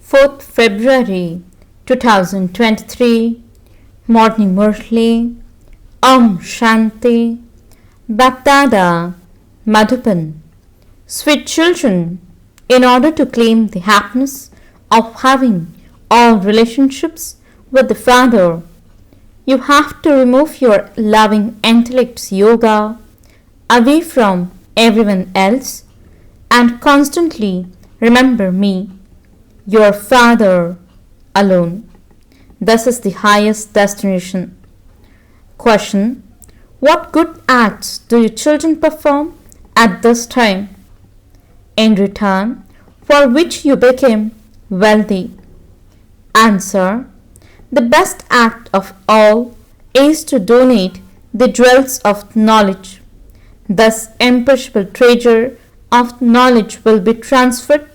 4th February 2023, Morning Murli, Om Shanti, BapDada, Madhupan. Sweet children, in order to claim the happiness of having all relationships with the Father, you have to remove your loving intellect's yoga away from everyone else and constantly remember me, your Father alone. This is the highest destination. Question: what good acts do your children perform at this time, in return for which you became wealthy? Answer: the best act of all is to donate the jewels of knowledge. Thus, imperishable treasure of knowledge will be transferred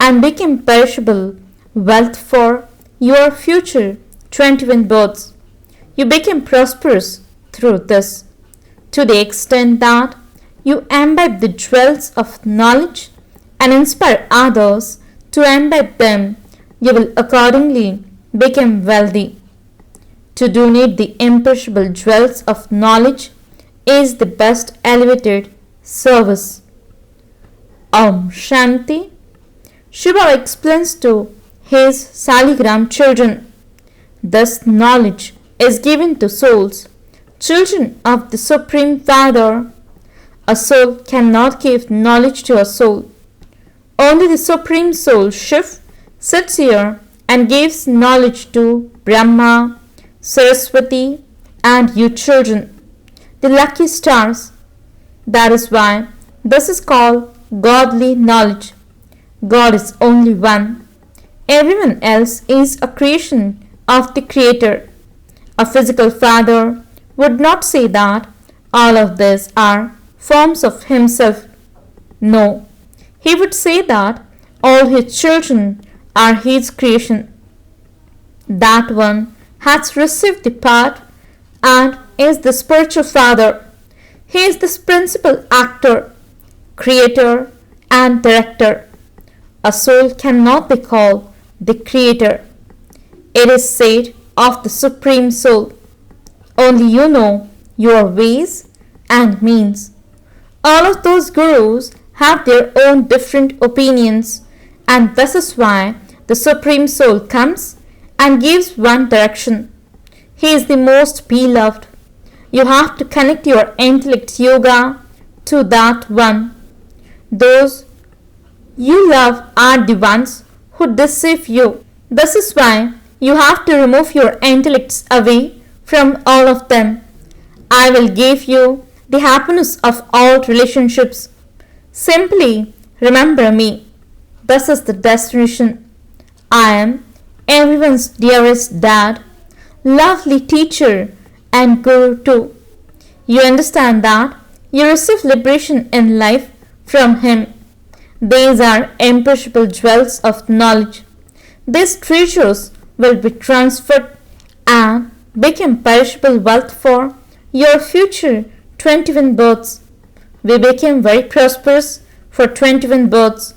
and become perishable wealth for your future 21 births. You become prosperous through this, to the extent that you imbibe the jewels of knowledge and inspire others to imbibe them. You will accordingly become wealthy. To donate the imperishable jewels of knowledge is the best elevated service. Om Shanti. Shivbaba explains to his Saligram children, this knowledge is given to souls, children of the Supreme Father. A soul cannot give knowledge to a soul. Only the Supreme Soul Shiv sits here and gives knowledge to Brahma, Saraswati, and you children, the lucky stars. That is why this is called godly knowledge. God is only one. Everyone else is a creation of the Creator. A physical father would not say that all of these are forms of himself. No, he would say that all his children are his creation. That one has received the part and is the spiritual father. He is the principal actor, creator, and director. A soul cannot be called the creator. It is said of the Supreme Soul, only you know your ways and means. All of those gurus have their own different opinions, and this is why the Supreme Soul comes and gives one direction. He is the most beloved. You have to connect your intellect yoga to that one. Those you love are the ones who deceive you. This is why you have to remove your intellects away from all of them. I will give you the happiness of all relationships. Simply remember me. This is the destination. I am everyone's dearest dad, lovely teacher, and guru too. You understand that you receive liberation in life from him. These are imperishable jewels of knowledge. These treasures will be transferred and become perishable wealth for your future 21 births. We became very prosperous for 21 births.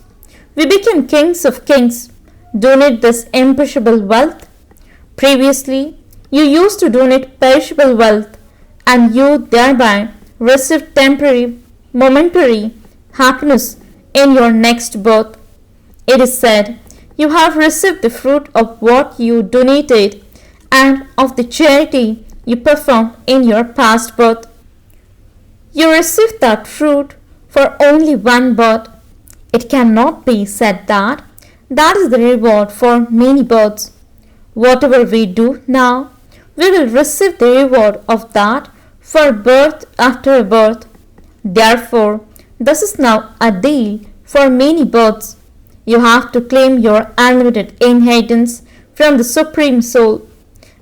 We became kings of kings. Donate this imperishable wealth. Previously, you used to donate perishable wealth, and you thereby received temporary, momentary happiness in your next birth. It is said, you have received the fruit of what you donated and of the charity you performed in your past birth. You received that fruit for only one birth. It cannot be said that that is the reward for many births. Whatever we do now, we will receive the reward of that for birth after birth. Therefore, this is now a deal for many births. You have to claim your unlimited inheritance from the Supreme Soul.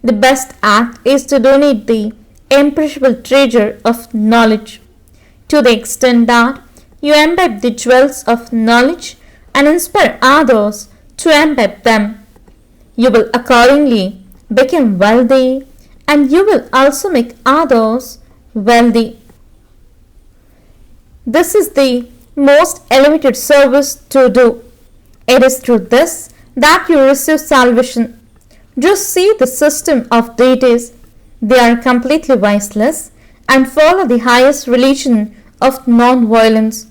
The best act is to donate the imperishable treasure of knowledge. To the extent that you imbibe the jewels of knowledge and inspire others to imbibe them, you will accordingly become wealthy, and you will also make others wealthy. This is the most elevated service to do. It is through this that you receive salvation. Just see the system of deities. They are completely viceless and follow the highest religion of non-violence.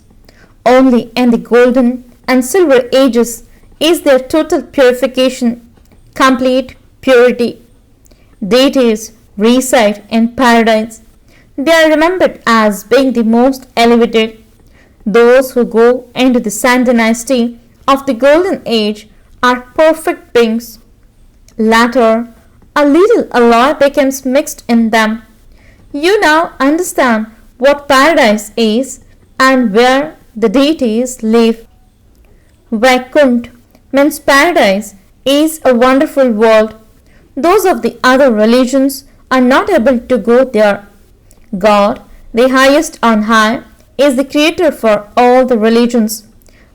Only in the golden and silver ages is there total purification, complete purity. Deities reside in paradise. They are remembered as being the most elevated. Those who go into the Sun dynasty of the golden age are perfect beings. Later, a little alloy becomes mixed in them. You now understand what paradise is and where the deities live. Vaikunt means paradise is a wonderful world. Those of the other religions are not able to go there. God, the highest on high, is the creator for all the religions.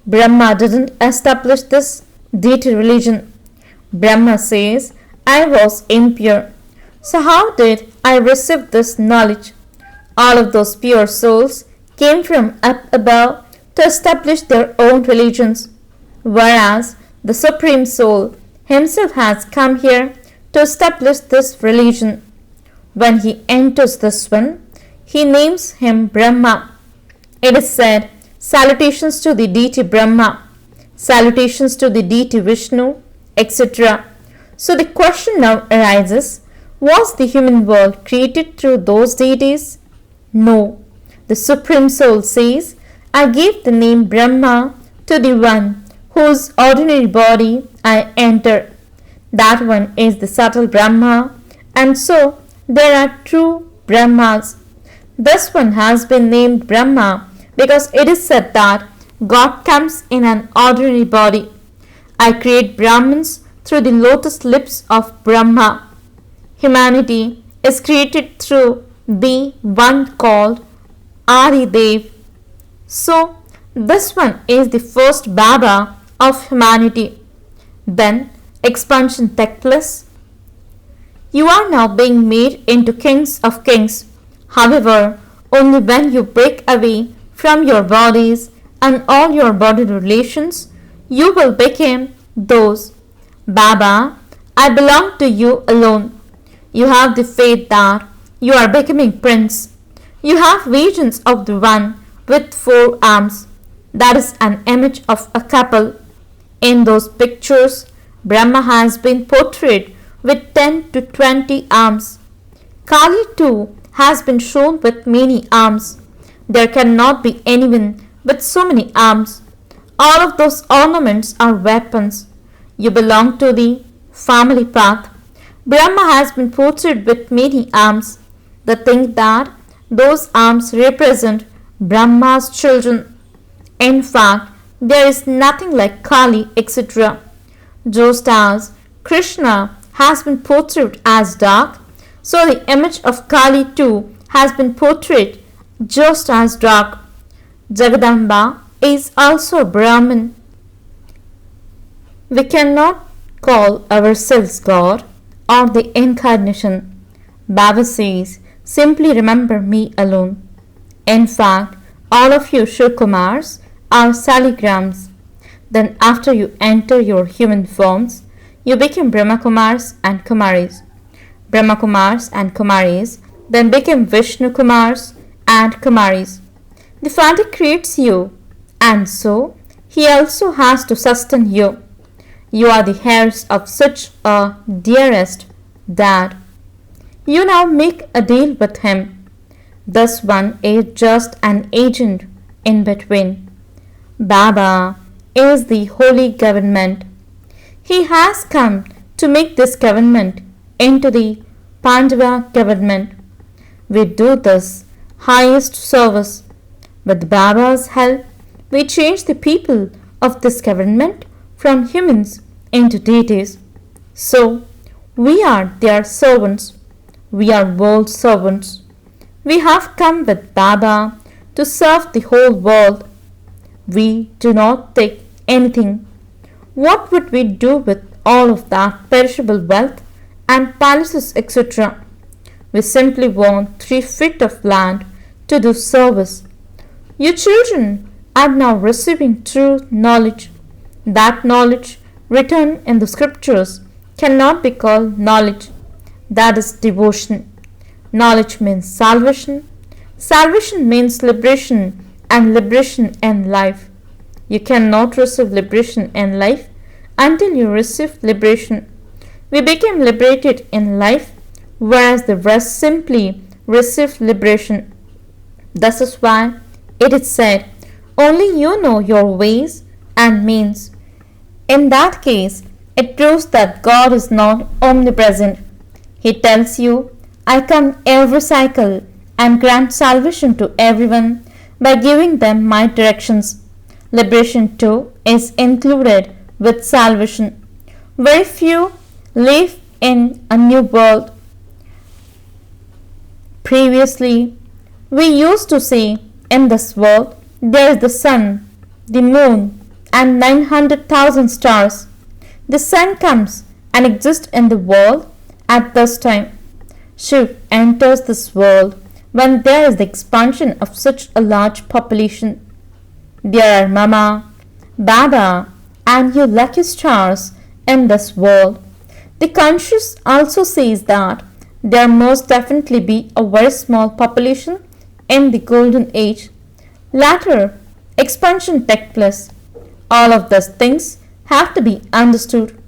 Brahma didn't establish this deity religion. Brahma says, I was impure. So how did I receive this knowledge? All of those pure souls came from up above to establish their own religions, whereas the Supreme Soul himself has come here to establish this religion. When he enters this one, he names him Brahma. It is said, salutations to the deity Brahma, salutations to the deity Vishnu, etc. So the question now arises, was the human world created through those deities? No. The Supreme Soul says, I gave the name Brahma to the one whose ordinary body I enter. That one is the subtle Brahma, and so there are true Brahmas. This one has been named Brahma because it is said that God comes in an ordinary body. I create Brahmins through the lotus lips of Brahma. Humanity is created through the one called Adi Dev. So, this one is the first Baba of humanity. Then, expansion takes place. You are now being made into kings of kings. However, only when you break away from your bodies and all your body relations, you will become those. Baba, I belong to you alone. You have the faith that you are becoming prince. You have visions of the one with 4 arms. That is an image of a couple. In those pictures, Brahma has been portrayed with 10 to 20 arms. Kali too has been shown with many arms. There cannot be anyone with so many arms. All of those ornaments are weapons. You belong to the family path. Brahma has been portrayed with many arms. They think that those arms represent Brahma's children. In fact, there is nothing like Kali, etc. Just as Krishna has been portrayed as dark, so the image of Kali too has been portrayed just as dark. Jagadamba is also a Brahmin. We cannot call ourselves God or the incarnation. Baba says, simply remember me alone. In fact, all of you Kumars are saligrams. Then after you enter your human forms, you become Brahma Kumaris and Kumaris. Brahma Kumars and Kumaris then become Vishnu Kumars and Kumaris. The Father creates you, and so He also has to sustain you. You are the heirs of such a dearest Dad. You now make a deal with Him. This one is just an agent in between. Baba is the holy government. He has come to make this government into the Pandava government. We do this highest service. With Baba's help, we change the people of this government from humans into deities. So, we are their servants. We are world servants. We have come with Baba to serve the whole world. We do not take anything. What would we do with all of that perishable wealth and palaces, etc.? We simply want 3 feet of land to do service. Your children are now receiving true knowledge. That knowledge written in the scriptures cannot be called knowledge. That is devotion. Knowledge means salvation. Salvation means liberation, and liberation in life. You cannot receive liberation in life until you receive liberation. We became liberated in life, whereas the rest simply receive liberation. This is why it is said, only you know your ways and means. In that case, it proves that God is not omnipresent. He tells you, I come every cycle and grant salvation to everyone by giving them my directions. Liberation too is included with salvation. Very few live in a new world. Previously, we used to say, in this world, there is the sun, the moon, and 900,000 stars. The sun comes and exists in the world at this time. Shiv enters this world when there is the expansion of such a large population. There are Mama, Baba, and your lucky stars in this world. The conscious also says that there must definitely be a very small population in the golden age. Later, expansion takes place. All of these things have to be understood.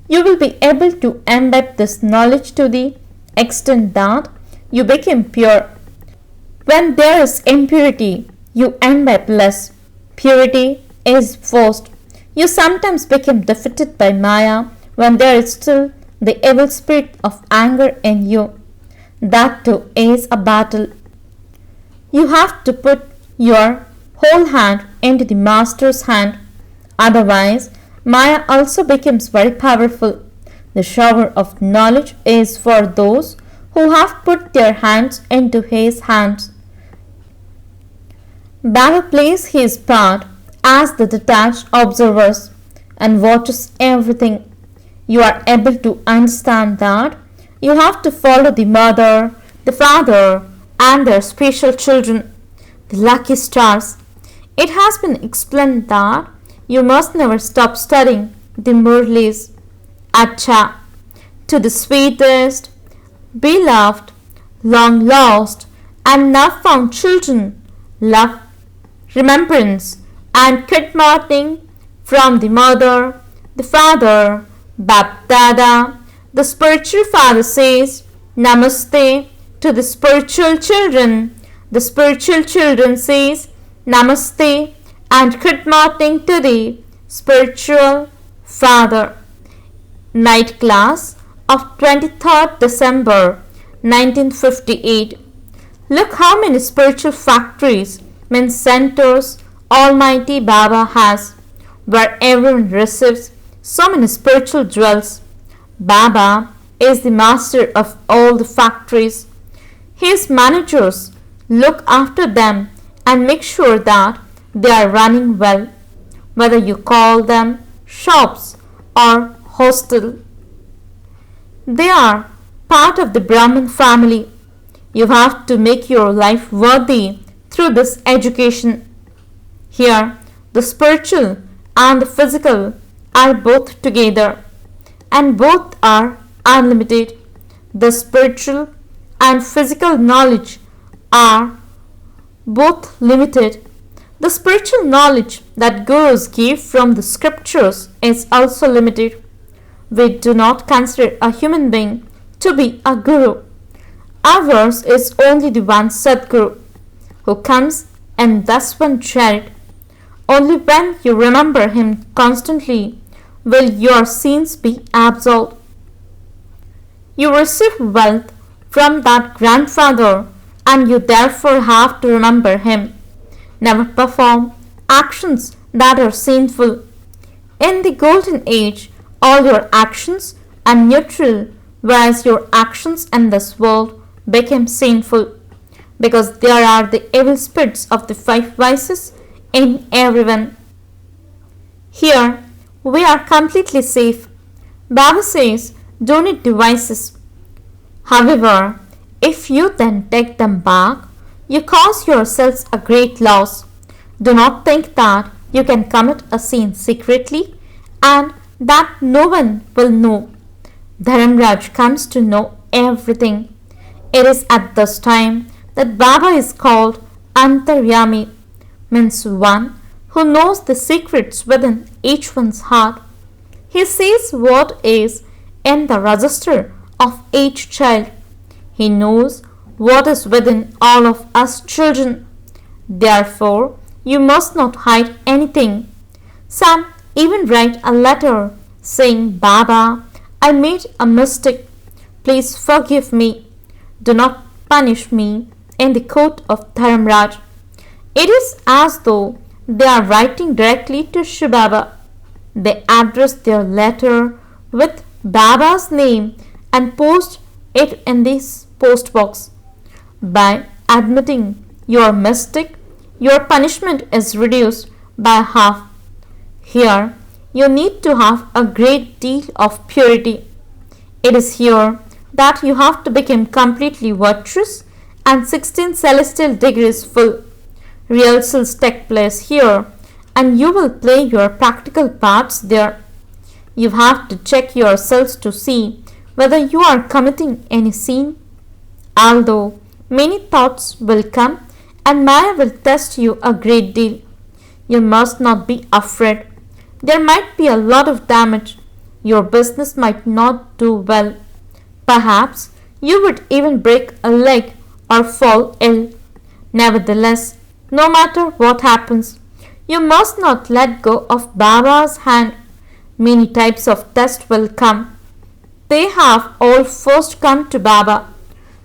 You will be able to imbibe this knowledge to the extent that you become pure. When there is impurity, you imbibe less. Purity is forced. You sometimes become defeated by Maya when there is still the evil spirit of anger in you. That too is a battle. You have to put your whole hand into the master's hand. Otherwise, Maya also becomes very powerful. The shower of knowledge is for those who have put their hands into his hands. Baba plays his part as the detached observers and watches everything. You are able to understand that you have to follow the mother, the father, and their special children, the lucky stars. It has been explained that you must never stop studying the Murlis. Acha, to the sweetest, beloved, long lost, and now found children, love, remembrance, and good morning from the mother, the father, BapDada. The spiritual father says, Namaste to the spiritual children. The spiritual children says, Namaste and good morning to the spiritual father. Night class of 23rd December 1958. Look how many spiritual factories, means centers, Almighty Baba has, where everyone receives so many spiritual jewels. Baba is the master of all the factories. His managers look after them and make sure that they are running well, whether you call them shops or hostel. They are part of the Brahmin family. You have to make your life worthy through this education. Here, the spiritual and the physical are both together, and both are unlimited. The spiritual and physical knowledge are both limited. The spiritual knowledge that gurus give from the scriptures is also limited. We do not consider a human being to be a guru. Ours is only the one Sadguru who comes in this one chariot. Only when you remember him constantly will your sins be absolved. You receive wealth from that grandfather and you therefore have to remember him. Never perform actions that are sinful. In the golden age, all your actions are neutral, whereas your actions in this world became sinful, because there are the evil spirits of the five vices in everyone. Here, we are completely safe. Baba says, don't need devices. However, if you then take them back, you cause yourselves a great loss. Do not think that you can commit a sin secretly and that no one will know. Dharamraj comes to know everything. It is at this time that Baba is called Antaryami, means one who knows the secrets within each one's heart. He sees what is in the register of each child. He knows what is within all of us children. Therefore, you must not hide anything. Some even write a letter saying, Baba, I made a mistake. Please forgive me. Do not punish me in the court of Dharamraj. It is as though they are writing directly to shivbaba. They address their letter with Baba's name and post it in this post box. By admitting your mistake, your punishment is reduced by half. Here, you need to have a great deal of purity. It is here that you have to become completely virtuous and 16 celestial degrees full. Rehearsals take place here and you will play your practical parts there. You have to check yourselves to see whether you are committing any sin. Although many thoughts will come and Maya will test you a great deal, you must not be afraid. There might be a lot of damage. Your business might not do well. Perhaps you would even break a leg or fall ill. Nevertheless, no matter what happens, you must not let go of Baba's hand. Many types of tests will come. They have all first come to Baba.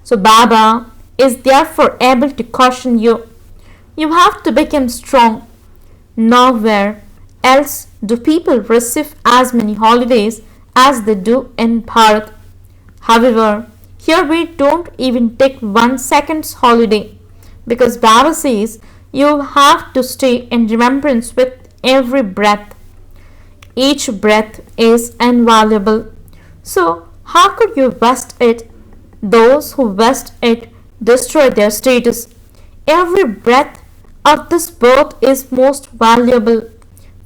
So Baba is therefore able to caution you. You have to become strong. Nowhere else do people receive as many holidays as they do in Bharat. However, here we don't even take 1 second's holiday because Baba says you have to stay in remembrance with every breath. Each breath is invaluable. So, how could you waste it? Those who waste it destroy their status. Every breath of this birth is most valuable.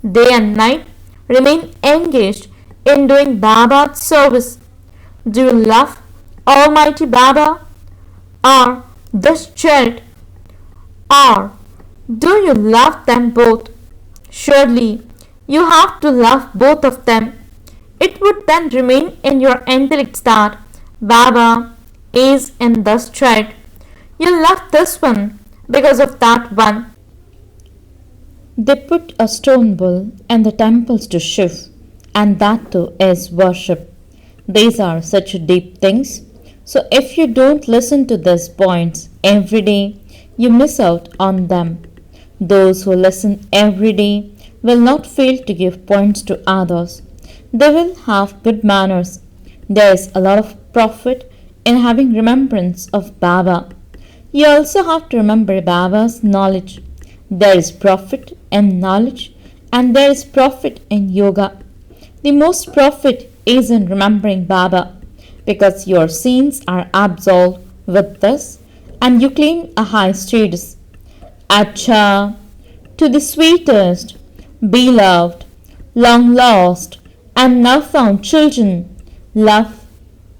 Day and night remain engaged in doing Baba's service. Do you love Almighty Baba or this child? Or do you love them both? Surely you have to love both of them. It would then remain in your intellect that Baba is in this child. You love this one because of that one. They put a stone bull in the temples to Shiv, and that too is worship. These are such deep things. So if you don't listen to these points every day, you miss out on them. Those who listen every day will not fail to give points to others. They will have good manners. There is a lot of profit in having remembrance of Baba. You also have to remember Baba's knowledge. There is profit in knowledge and there is profit in yoga. The most profit is in remembering Baba because your sins are absolved with this and you claim a high status. Acha, to the sweetest, beloved, long lost, and now found children, love,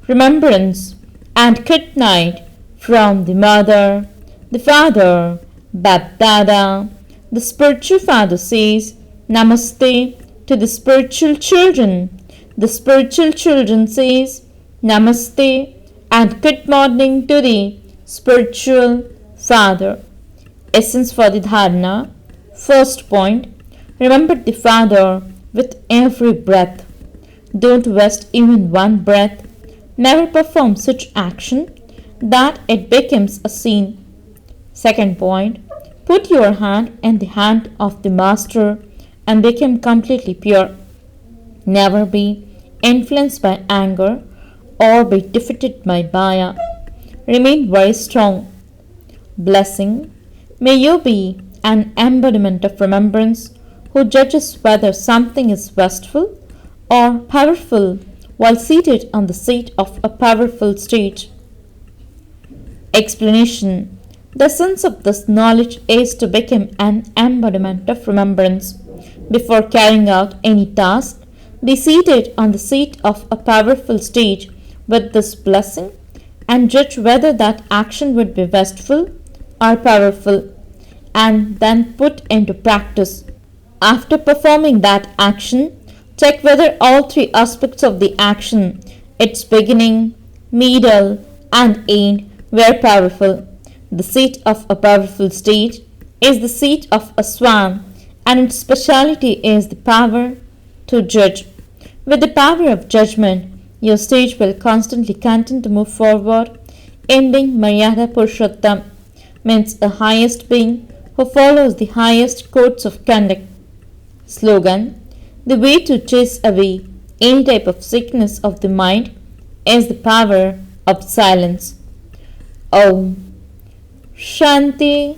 remembrance, and good night from the mother, the father, BapDada. The spiritual father says Namaste to the spiritual children. The spiritual children says Namaste and good morning to the spiritual father. Essence for the dharana. First point, remember the Father with every breath. Don't waste even one breath. Never perform such action that it becomes a sin. Second point, put your hand in the hand of the Master and become completely pure. Never be influenced by anger or be defeated by Maya. Remain very strong. Blessing. May you be an embodiment of remembrance who judges whether something is wasteful or powerful while seated on the seat of a powerful stage. Explanation. The essence of this knowledge is to become an embodiment of remembrance. Before carrying out any task, Be seated on the seat of a powerful stage with this blessing and judge whether that action would be wasteful or powerful, and then put into practice. After performing that action, check whether all three aspects of the action, its beginning, middle, and end, were powerful. The seat of a powerful stage is the seat of a swan, and its speciality is the power to judge. With the power of judgment, your stage will constantly continue to move forward, ending Maryada Purushottam, means the highest being who follows the highest codes of conduct. Slogan: the way to chase away any type of sickness of the mind is the power of silence. Om Shanti